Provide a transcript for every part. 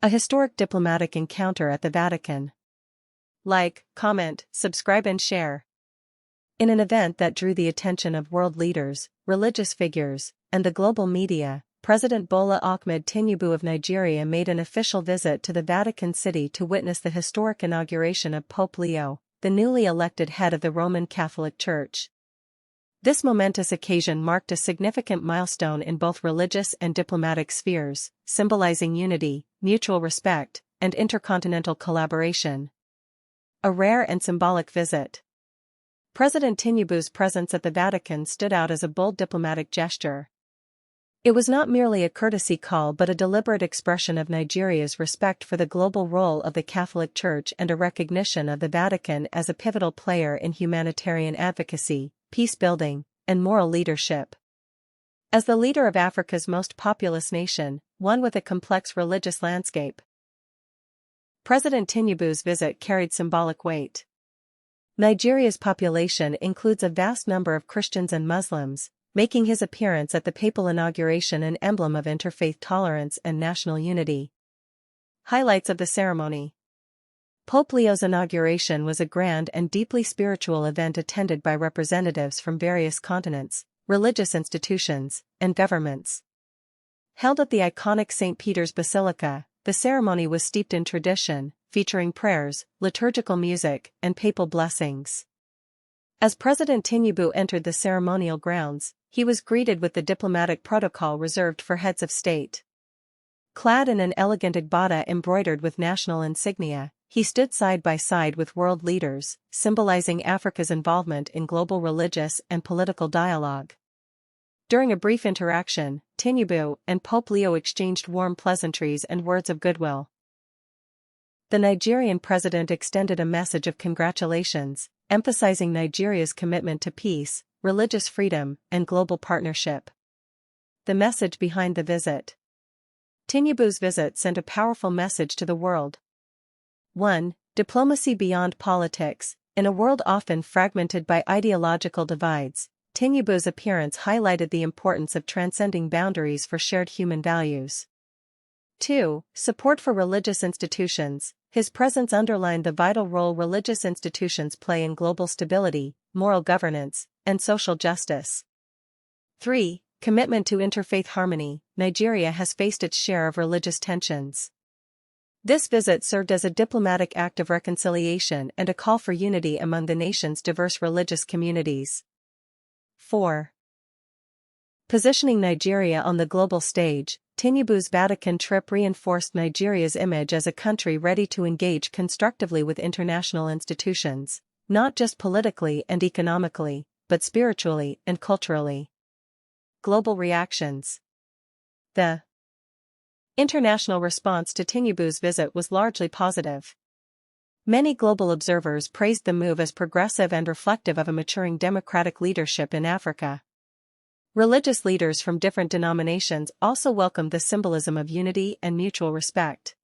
A historic diplomatic encounter at the Vatican. Like, comment, subscribe and share. In an event that drew the attention of world leaders, religious figures, and the global media, President Bola Ahmed Tinubu of Nigeria made an official visit to the Vatican City to witness the historic inauguration of Pope Leo, the newly elected head of the Roman Catholic Church. This momentous occasion marked a significant milestone in both religious and diplomatic spheres, symbolizing unity, mutual respect, and intercontinental collaboration. A rare and symbolic visit. President Tinubu's presence at the Vatican stood out as a bold diplomatic gesture. It was not merely a courtesy call but a deliberate expression of Nigeria's respect for the global role of the Catholic Church and a recognition of the Vatican as a pivotal player in humanitarian advocacy, peacebuilding, and moral leadership. As the leader of Africa's most populous nation, one with a complex religious landscape, President Tinubu's visit carried symbolic weight. Nigeria's population includes a vast number of Christians and Muslims, making his appearance at the papal inauguration an emblem of interfaith tolerance and national unity. Highlights of the ceremony. Pope Leo's inauguration was a grand and deeply spiritual event attended by representatives from various continents, religious institutions, and governments. Held at the iconic St. Peter's Basilica, the ceremony was steeped in tradition, featuring prayers, liturgical music, and papal blessings. As President Tinubu entered the ceremonial grounds, he was greeted with the diplomatic protocol reserved for heads of state. Clad in an elegant agbada embroidered with national insignia, he stood side by side with world leaders, symbolizing Africa's involvement in global religious and political dialogue. During a brief interaction, Tinubu and Pope Leo exchanged warm pleasantries and words of goodwill. The Nigerian president extended a message of congratulations, emphasizing Nigeria's commitment to peace, religious freedom, and global partnership. The message behind the visit. Tinubu's visit sent a powerful message to the world. 1. Diplomacy beyond politics. In a world often fragmented by ideological divides, Tinubu's appearance highlighted the importance of transcending boundaries for shared human values. 2. Support for religious institutions. His presence underlined the vital role religious institutions play in global stability, moral governance, and social justice. 3. Commitment to interfaith harmony. Nigeria has faced its share of religious tensions. This visit served as a diplomatic act of reconciliation and a call for unity among the nation's diverse religious communities. 4. Positioning Nigeria on the global stage. Tinubu's Vatican trip reinforced Nigeria's image as a country ready to engage constructively with international institutions, not just politically and economically, but spiritually and culturally. Global reactions. The international response to Tinubu's visit was largely positive. Many global observers praised the move as progressive and reflective of a maturing democratic leadership in Africa. Religious leaders from different denominations also welcomed the symbolism of unity and mutual respect.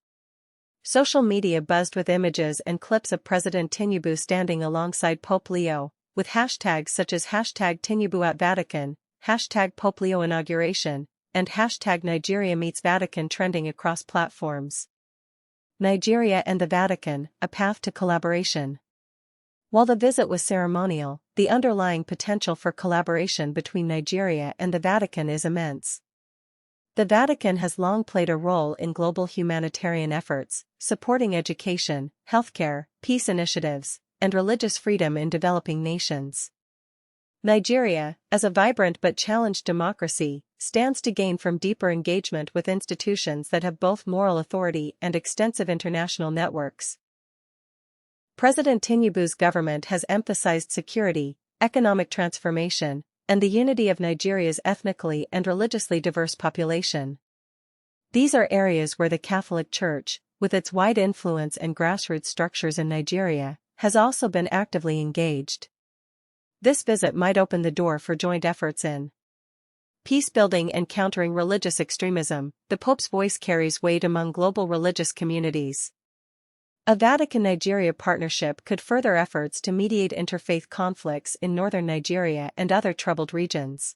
Social media buzzed with images and clips of President Tinubu standing alongside Pope Leo, with hashtags such as #TinubuAtVatican, #PopeLeoInauguration, and #NigeriaMeetsVatican trending across platforms. Nigeria and the Vatican, a path to collaboration. While the visit was ceremonial, the underlying potential for collaboration between Nigeria and the Vatican is immense. The Vatican has long played a role in global humanitarian efforts, supporting education, healthcare, peace initiatives, and religious freedom in developing nations. Nigeria, as a vibrant but challenged democracy, stands to gain from deeper engagement with institutions that have both moral authority and extensive international networks. President Tinubu's government has emphasized security, economic transformation, and the unity of Nigeria's ethnically and religiously diverse population. These are areas where the Catholic Church, with its wide influence and grassroots structures in Nigeria, has also been actively engaged. This visit might open the door for joint efforts in peacebuilding and countering religious extremism. The Pope's voice carries weight among global religious communities. A Vatican-Nigeria partnership could further efforts to mediate interfaith conflicts in northern Nigeria and other troubled regions.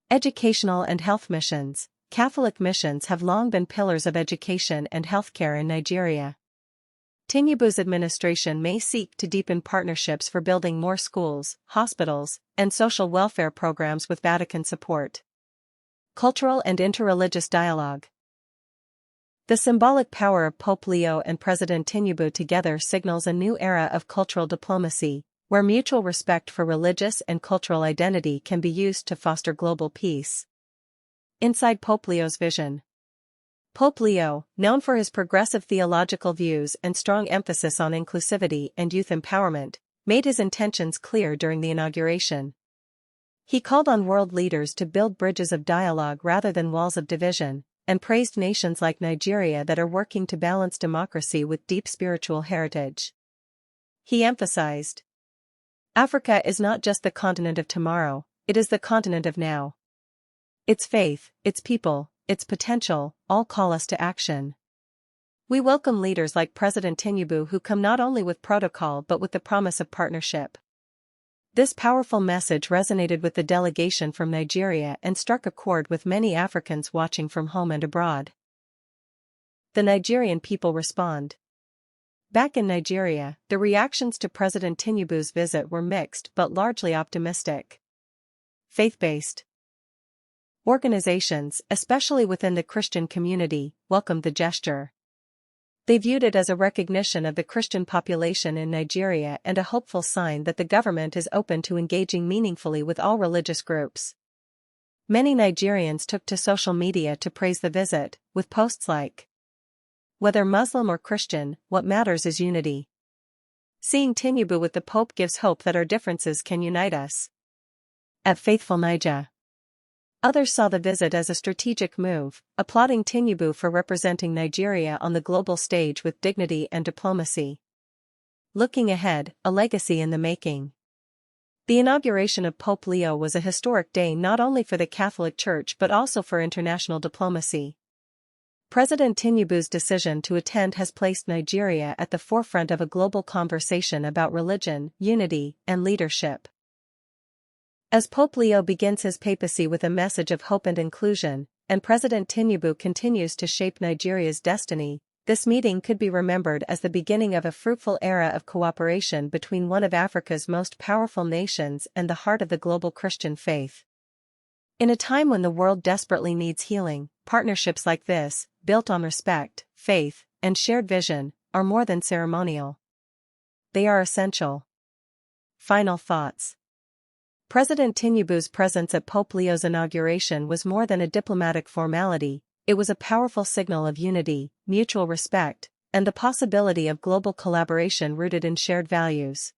Educational and health missions. Catholic missions have long been pillars of education and healthcare in Nigeria. Tinubu's administration may seek to deepen partnerships for building more schools, hospitals, and social welfare programs with Vatican support. Cultural and interreligious dialogue. The symbolic power of Pope Leo and President Tinubu together signals a new era of cultural diplomacy, where mutual respect for religious and cultural identity can be used to foster global peace. Inside Pope Leo's vision. Pope Leo, known for his progressive theological views and strong emphasis on inclusivity and youth empowerment, made his intentions clear during the inauguration. He called on world leaders to build bridges of dialogue rather than walls of division, and praised nations like Nigeria that are working to balance democracy with deep spiritual heritage. He emphasized, "Africa is not just the continent of tomorrow, it is the continent of now. Its faith, its people, its potential, all call us to action." We welcome leaders like President Tinubu who come not only with protocol but with the promise of partnership. This powerful message resonated with the delegation from Nigeria and struck a chord with many Africans watching from home and abroad. The Nigerian people respond. Back in Nigeria, the reactions to President Tinubu's visit were mixed but largely optimistic. Faith-based organizations, especially within the Christian community, welcomed the gesture. They viewed it as a recognition of the Christian population in Nigeria and a hopeful sign that the government is open to engaging meaningfully with all religious groups. Many Nigerians took to social media to praise the visit, with posts like, "Whether Muslim or Christian, what matters is unity. Seeing Tinubu with the Pope gives hope that our differences can unite us." At Faithful Niger. Others saw the visit as a strategic move, applauding Tinubu for representing Nigeria on the global stage with dignity and diplomacy. Looking ahead, a legacy in the making. The inauguration of Pope Leo was a historic day not only for the Catholic Church but also for international diplomacy. President Tinubu's decision to attend has placed Nigeria at the forefront of a global conversation about religion, unity, and leadership. As Pope Leo begins his papacy with a message of hope and inclusion, and President Tinubu continues to shape Nigeria's destiny, this meeting could be remembered as the beginning of a fruitful era of cooperation between one of Africa's most powerful nations and the heart of the global Christian faith. In a time when the world desperately needs healing, partnerships like this, built on respect, faith, and shared vision, are more than ceremonial. They are essential. Final thoughts. President Tinubu's presence at Pope Leo's inauguration was more than a diplomatic formality, it was a powerful signal of unity, mutual respect, and the possibility of global collaboration rooted in shared values.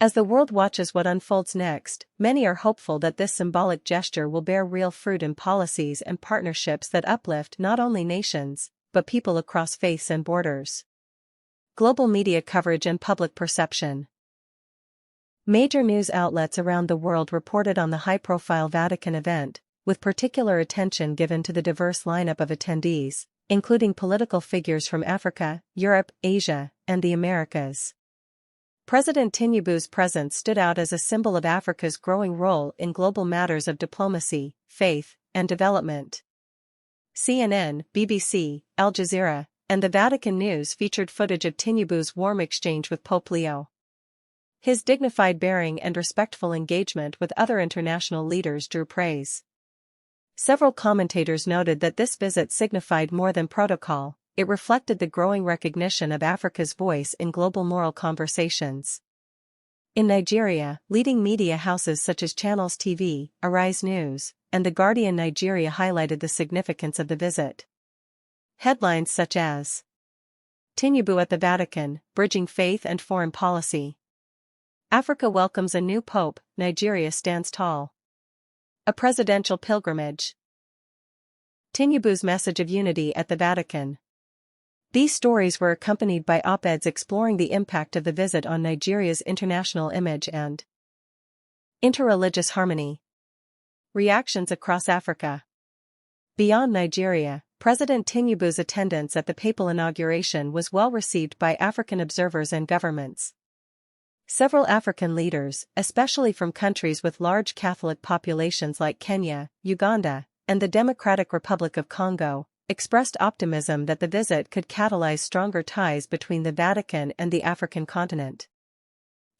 As the world watches what unfolds next, many are hopeful that this symbolic gesture will bear real fruit in policies and partnerships that uplift not only nations, but people across faiths and borders. Global media coverage and public perception. Major news outlets around the world reported on the high-profile Vatican event, with particular attention given to the diverse lineup of attendees, including political figures from Africa, Europe, Asia, and the Americas. President Tinubu's presence stood out as a symbol of Africa's growing role in global matters of diplomacy, faith, and development. CNN, BBC, Al Jazeera, and the Vatican News featured footage of Tinubu's warm exchange with Pope Leo. His dignified bearing and respectful engagement with other international leaders drew praise. Several commentators noted that this visit signified more than protocol, it reflected the growing recognition of Africa's voice in global moral conversations. In Nigeria, leading media houses such as Channels TV, Arise News, and The Guardian Nigeria highlighted the significance of the visit. Headlines such as Tinubu at the Vatican, Bridging Faith and Foreign Policy. Africa welcomes a new pope, Nigeria stands tall. A presidential pilgrimage. Tinubu's message of unity at the Vatican. These stories were accompanied by op-eds exploring the impact of the visit on Nigeria's international image and interreligious harmony. Reactions across Africa. Beyond Nigeria, President Tinubu's attendance at the papal inauguration was well received by African observers and governments. Several African leaders, especially from countries with large Catholic populations like Kenya, Uganda, and the Democratic Republic of Congo, expressed optimism that the visit could catalyze stronger ties between the Vatican and the African continent.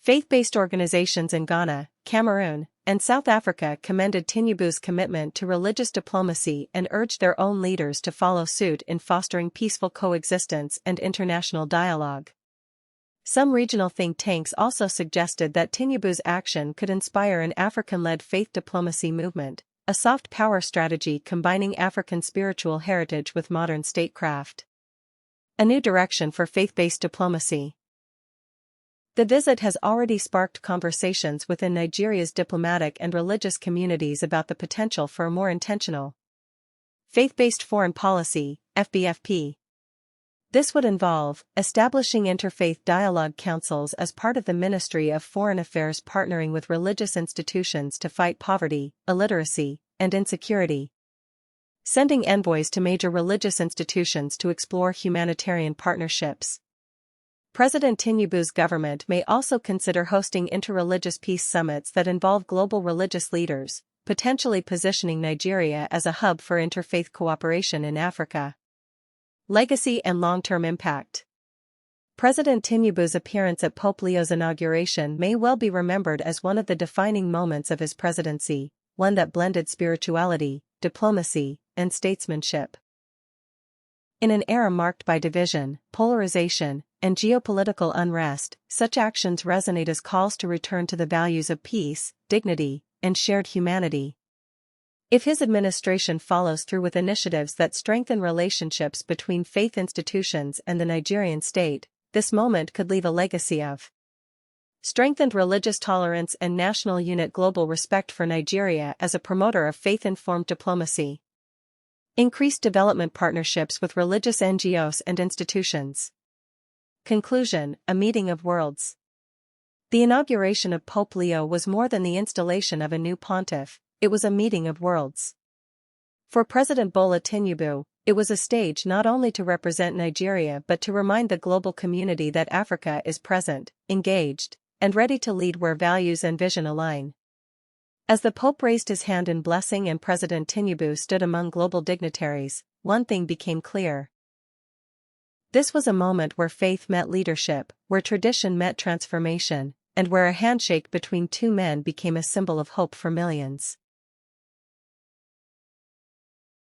Faith-based organizations in Ghana, Cameroon, and South Africa commended Tinubu's commitment to religious diplomacy and urged their own leaders to follow suit in fostering peaceful coexistence and international dialogue. Some regional think tanks also suggested that Tinubu's action could inspire an African-led faith diplomacy movement, a soft power strategy combining African spiritual heritage with modern statecraft. A new direction for faith-based diplomacy. The visit has already sparked conversations within Nigeria's diplomatic and religious communities about the potential for a more intentional faith-based foreign policy, FBFP. This would involve establishing interfaith dialogue councils as part of the Ministry of Foreign Affairs, partnering with religious institutions to fight poverty, illiteracy, and insecurity, sending envoys to major religious institutions to explore humanitarian partnerships. President Tinubu's government may also consider hosting interreligious peace summits that involve global religious leaders, potentially positioning Nigeria as a hub for interfaith cooperation in Africa. Legacy and long-term impact. President Tinubu's appearance at Pope Leo's inauguration may well be remembered as one of the defining moments of his presidency, one that blended spirituality, diplomacy, and statesmanship. In an era marked by division, polarization, and geopolitical unrest, such actions resonate as calls to return to the values of peace, dignity, and shared humanity. If his administration follows through with initiatives that strengthen relationships between faith institutions and the Nigerian state, this moment could leave a legacy of strengthened religious tolerance and national unity, global respect for Nigeria as a promoter of faith-informed diplomacy, increased development partnerships with religious NGOs and institutions. Conclusion: a meeting of worlds. The inauguration of Pope Leo was more than the installation of a new pontiff, it was a meeting of worlds. For President Bola Tinubu, it was a stage not only to represent Nigeria but to remind the global community that Africa is present, engaged, and ready to lead where values and vision align. As the Pope raised his hand in blessing and President Tinubu stood among global dignitaries, one thing became clear. This was a moment where faith met leadership, where tradition met transformation, and where a handshake between two men became a symbol of hope for millions.